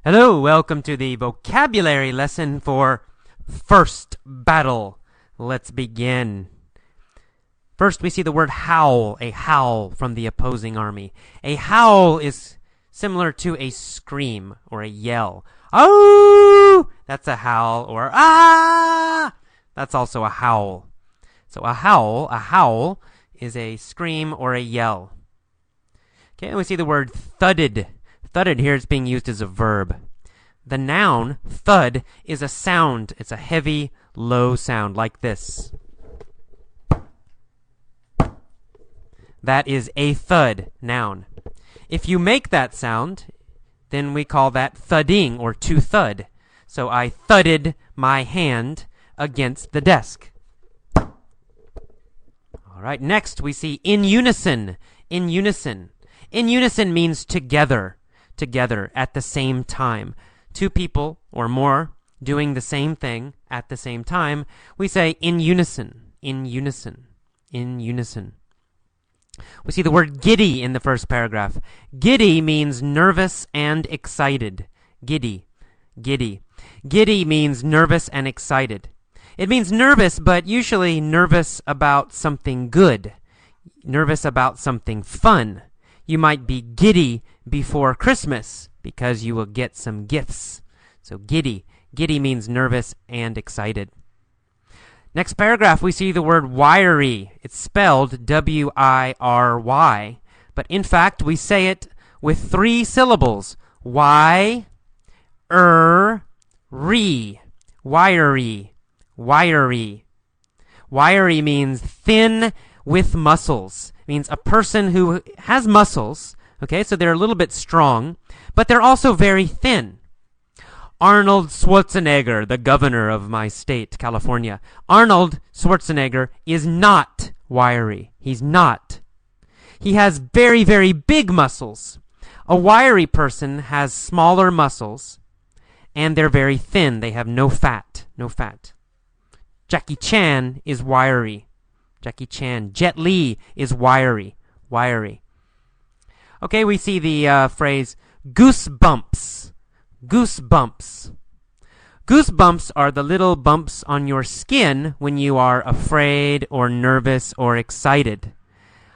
Hello, welcome to the vocabulary lesson for first battle. Let's begin. First, we see the word howl, a howl from the opposing army. A howl is similar to a scream or a yell. Oh, that's a howl, or ah, that's also a howl. So a howl is a scream or a yell. Okay, and we see the word thudded. Thudded here is being used as a verb. The noun, thud, is a sound. It's a heavy, low sound like this. That is a thud, noun. If you make that sound, then we call that thudding or to thud. So I thudded my hand against the desk. All right, next we see in unison. In unison. In unison means together. Together at the same time. Two people or more doing the same thing at the same time. We say in unison, in unison, in unison. We see the word giddy in the first paragraph. Giddy means nervous and excited. Giddy, giddy. Giddy means nervous and excited. It means nervous, but usually nervous about something good. Nervous about something fun. You might be giddy before Christmas because you will get some gifts. So giddy. Giddy means nervous and excited. Next paragraph, we see the word wiry. It's spelled W-I-R-Y. But in fact, we say it with 3 syllables. Y-er-ry. Wiry. Wiry. Wiry means thin with muscles. Means a person who has muscles, okay, so they're a little bit strong, but they're also very thin. Arnold Schwarzenegger, the governor of my state, California. Arnold Schwarzenegger is not wiry. He's not. He has very, very big muscles. A wiry person has smaller muscles, and they're very thin. They have no fat. No fat. Jackie Chan is wiry. Jackie Chan. Jet Li is wiry. Wiry. Okay, we see the phrase goosebumps. Goosebumps. Goosebumps are the little bumps on your skin when you are afraid or nervous or excited.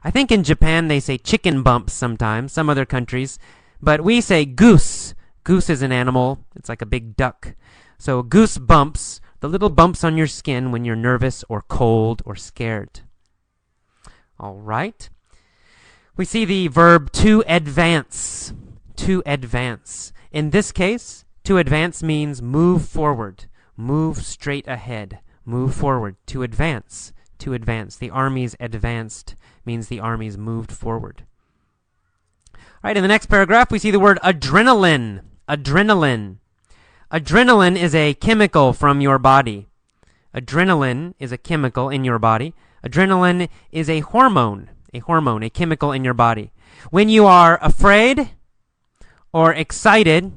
I think in Japan they say chicken bumps sometimes, some other countries, but we say goose. Goose is an animal. It's like a big duck. So goosebumps, the little bumps on your skin when you're nervous or cold or scared. All right. We see the verb to advance. To advance. In this case, to advance means move forward. Move straight ahead. Move forward. To advance. To advance. The army's advanced means the army's moved forward. All right, in the next paragraph, we see the word adrenaline. Adrenaline. Adrenaline is a chemical from your body. Adrenaline is a chemical in your body. Adrenaline is a hormone, a chemical in your body. When you are afraid or excited,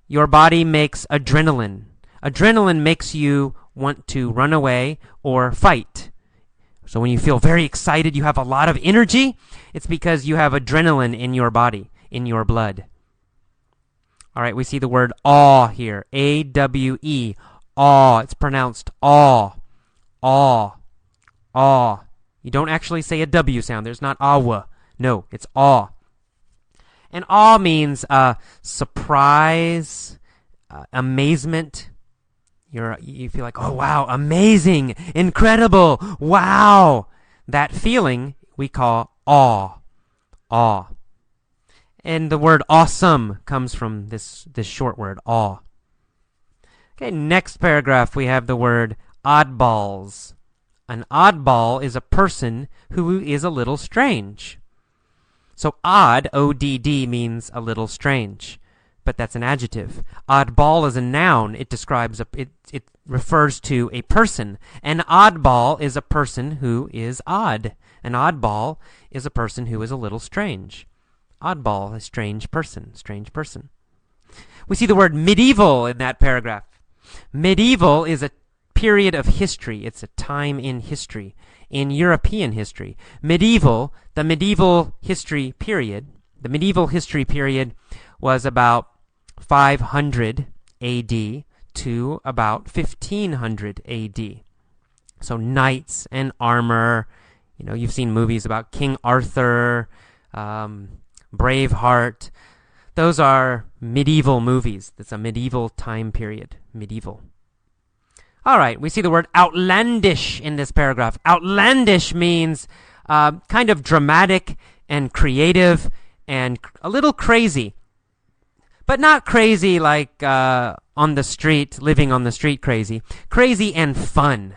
your body makes adrenaline. Adrenaline makes you want to run away or fight. So when you feel very excited, you have a lot of energy, it's because you have adrenaline in your body, in your blood. All right, we see the word awe here. A-W-E. Awe. It's pronounced awe. Awe. Awe. You don't actually say a W sound. There's not awa. No, it's awe. And awe means surprise, amazement. You feel like, oh, wow, amazing, incredible, wow. That feeling we call awe. Awe. And the word awesome comes from this short word, awe. Okay, next paragraph we have the word oddballs. An oddball is a person who is a little strange. So odd, O-D-D, means a little strange. But that's an adjective. Oddball is a noun. It describes, it refers to a person. An oddball is a person who is odd. An oddball is a person who is a little strange. Oddball, a strange person, strange person. We see the word medieval in that paragraph. Medieval is a period of history. It's a time in history, in European history. Medieval, the medieval history period was about 500 AD to about 1500 AD. So knights and armor. You know, you've seen movies about King Arthur, Braveheart. Those are medieval movies. That's a medieval time period. Medieval. All right, we see the word outlandish in this paragraph. Outlandish means kind of dramatic and creative and a little crazy. But not crazy like on the street, living on the street crazy. Crazy and fun.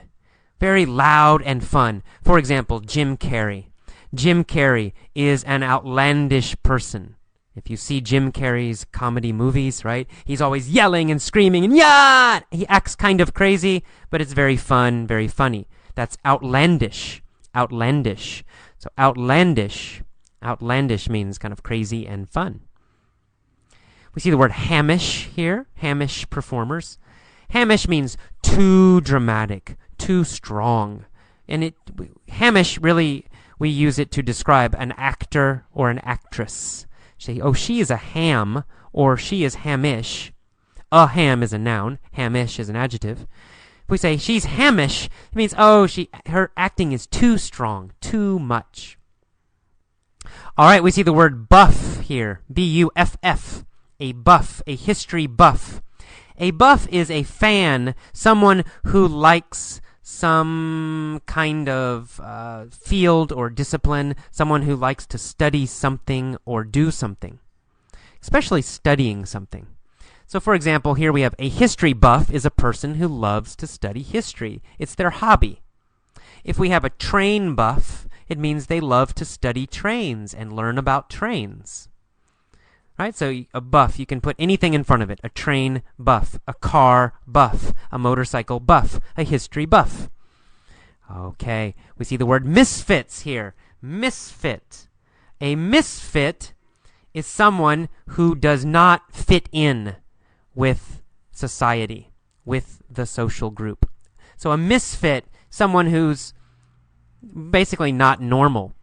Very loud and fun. For example, Jim Carrey. Jim Carrey is an outlandish person. If you see Jim Carrey's comedy movies, right, he's always yelling and screaming and yeah! He acts kind of crazy, but it's very fun, very funny. That's outlandish. Outlandish. So outlandish means kind of crazy and fun. We see the word hamish here, hamish performers. Hamish means too dramatic, too strong. And hamish, really, we use it to describe an actor or an actress. Say, oh, she is a ham, or she is hamish. A ham is a noun, hamish is an adjective. If we say she's hamish, it means, oh, her acting is too strong, too much. All right, we see the word buff here, B-U-F-F, a buff, a history buff. A buff is a fan, someone who likes some kind of field or discipline, someone who likes to study something or do something, especially studying something. So for example, here we have a history buff is a person who loves to study history. It's their hobby. If we have a train buff, it means they love to study trains and learn about trains. Right? So a buff, you can put anything in front of it. A train buff, a car buff, a motorcycle buff, a history buff. Okay, we see the word misfits here. Misfit. A misfit is someone who does not fit in with society, with the social group. So a misfit, someone who's basically not normal.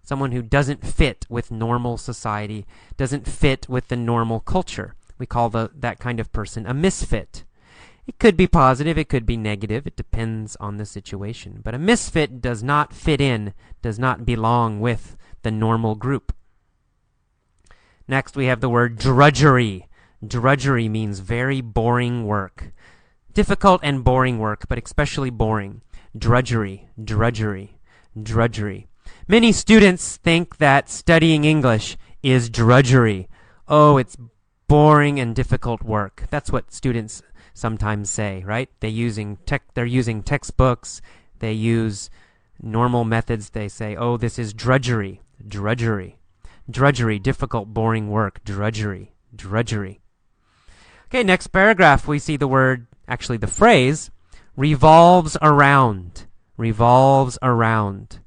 Someone who doesn't fit with normal society, doesn't fit with the normal culture. We call that kind of person a misfit. It could be positive, it could be negative, it depends on the situation. But a misfit does not fit in, does not belong with the normal group. Next we have the word drudgery. Drudgery means very boring work. Difficult and boring work, but especially boring. Drudgery, drudgery, drudgery. Many students think that studying English is drudgery. Oh, it's boring and difficult work. That's what students sometimes say, right? They're using textbooks. They use normal methods. They say, oh, this is drudgery. Drudgery. Drudgery, difficult, boring work. Drudgery. Drudgery. Okay, next paragraph, we see the word, actually the phrase, revolves around. Revolves around.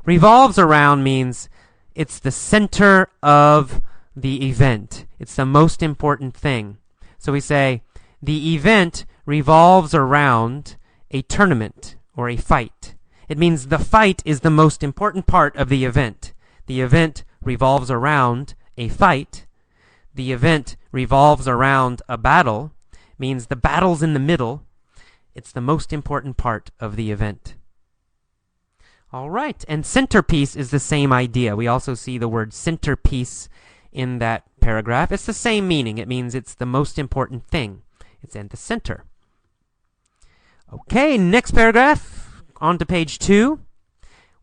Revolves around means it's the center of the event. It's the most important thing. So we say the event revolves around a tournament or a fight. It means the fight is the most important part of the event. The event revolves around a fight. The event revolves around a battle. Means the battle's in the middle. It's the most important part of the event. All right, and centerpiece is the same idea. We also see the word centerpiece in that paragraph. It's the same meaning. It means it's the most important thing. It's in the center. Okay, next paragraph, on to page 2.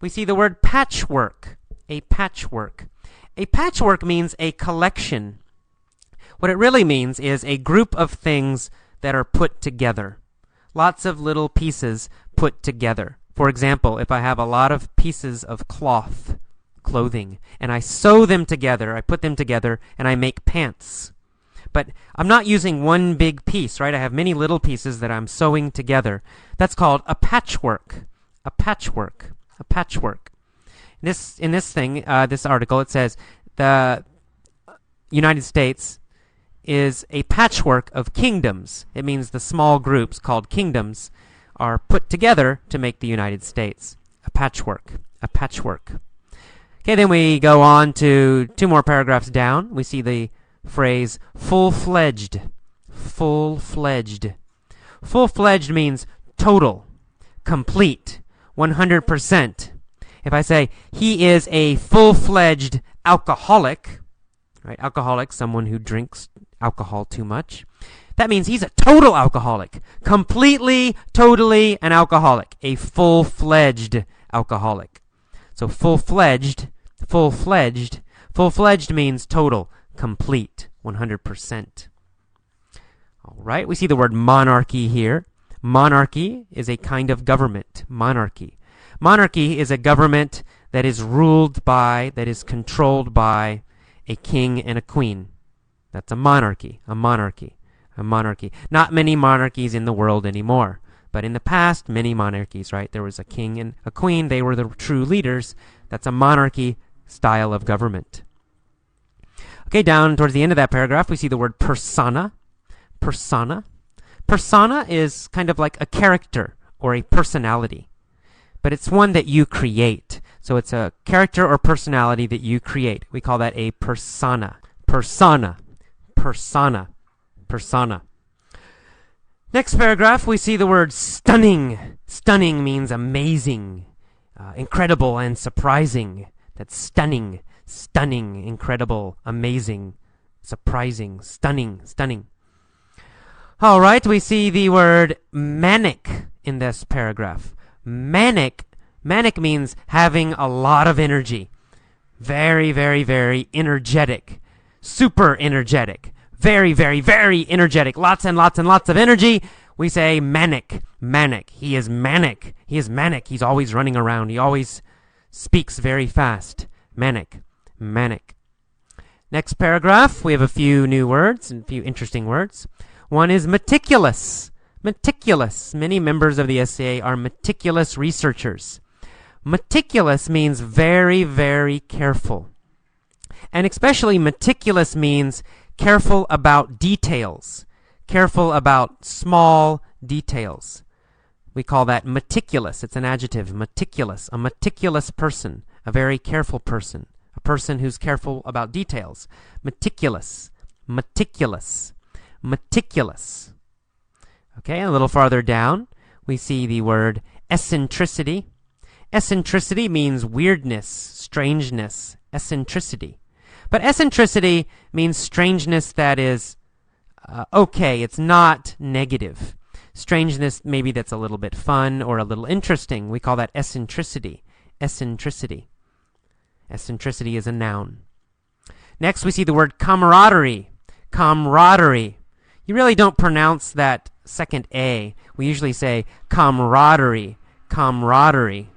We see the word patchwork. A patchwork. A patchwork means a collection. What it really means is a group of things that are put together. Lots of little pieces put together. For example, if I have a lot of pieces of clothing, and I sew them together, I put them together, and I make pants. But I'm not using one big piece, right? I have many little pieces that I'm sewing together. That's called a patchwork. A patchwork. A patchwork. In this article, it says the United States is a patchwork of kingdoms. It means the small groups called kingdoms are put together to make the United States. A patchwork. A patchwork. Okay, then we go on to 2 more paragraphs down. We see the phrase full-fledged. Full-fledged. Full-fledged means total, complete, 100%. If I say he is a full-fledged alcoholic, right? Alcoholic, someone who drinks alcohol too much. That means he's a total alcoholic. Completely, totally an alcoholic. A full-fledged alcoholic. So full-fledged means total, complete, 100%. All right, we see the word monarchy here. Monarchy is a kind of government. Monarchy. Monarchy is a government that is ruled by, that is controlled by a king and a queen. That's a monarchy. A monarchy. A monarchy. Not many monarchies in the world anymore. But in the past, many monarchies, right? There was a king and a queen. They were the true leaders. That's a monarchy style of government. Okay, down towards the end of that paragraph, we see the word persona. Persona. Persona is kind of like a character or a personality. But it's one that you create. So it's a character or personality that you create. We call that a persona. Persona. Persona. Persona. Next paragraph, we see the word stunning. Stunning means amazing, incredible, and surprising. That's stunning. Stunning, incredible, amazing, surprising, stunning, stunning. All right, we see the word manic in this paragraph. Manic means having a lot of energy. Very, very, very energetic. Super energetic. Very, very, very energetic. Lots and lots and lots of energy. We say manic. Manic. He is manic. He is manic. He's always running around. He always speaks very fast. Manic. Manic. Next paragraph, we have a few new words and a few interesting words. One is meticulous. Meticulous. Many members of the SCA are meticulous researchers. Meticulous means very, very careful. And especially meticulous means careful about details. Careful about small details. We call that meticulous. It's an adjective. Meticulous. A meticulous person. A very careful person. A person who's careful about details. Meticulous. Meticulous. Meticulous. Okay, a little farther down, we see the word eccentricity. Eccentricity means weirdness, strangeness, eccentricity. But eccentricity means strangeness that is okay, it's not negative. Strangeness, maybe that's a little bit fun or a little interesting. We call that eccentricity. Eccentricity. Eccentricity is a noun. Next, we see the word camaraderie. Camaraderie. You really don't pronounce that second A. We usually say camaraderie. Camaraderie.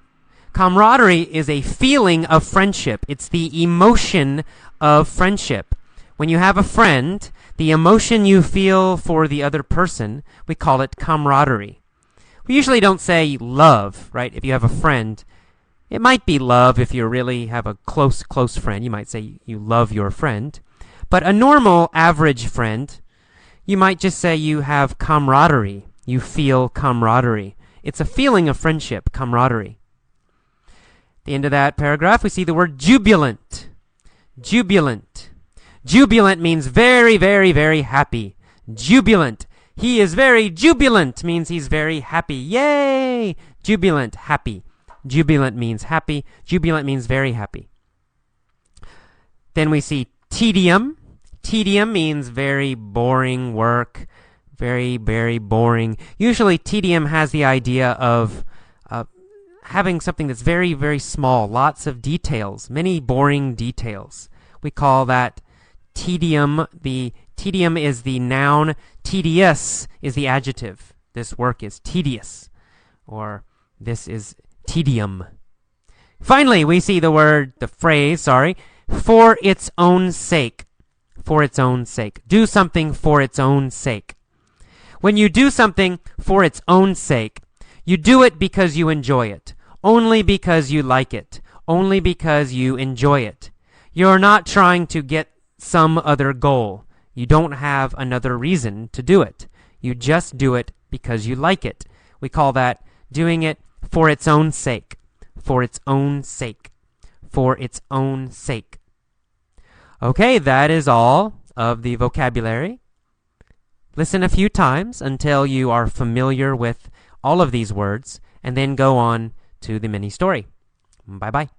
Camaraderie is a feeling of friendship. It's the emotion of friendship. When you have a friend, the emotion you feel for the other person, we call it camaraderie. We usually don't say love, right? If you have a friend, it might be love if you really have a close friend. You might say you love your friend. But a normal, average friend, you might just say you have camaraderie. You feel camaraderie. It's a feeling of friendship, camaraderie. At the end of that paragraph, we see the word jubilant. Jubilant. Jubilant means very, very, very happy. Jubilant. He is very jubilant means he's very happy. Yay! Jubilant, happy. Jubilant means happy. Jubilant means very happy. Then we see tedium. Tedium means very boring work. Very, very boring. Usually tedium has the idea of having something that's very, very small. Lots of details. Many boring details. We call that tedium. The tedium is the noun. Tedious is the adjective. This work is tedious. Or this is tedium. Finally, we see the phrase, for its own sake. For its own sake. Do something for its own sake. When you do something for its own sake, you do it because you enjoy it. Only because you like it. Only because you enjoy it. You're not trying to get some other goal. You don't have another reason to do it. You just do it because you like it. We call that doing it for its own sake. For its own sake. For its own sake. Okay, that is all of the vocabulary. Listen a few times until you are familiar with all of these words, and then go on to the mini story. Bye-bye.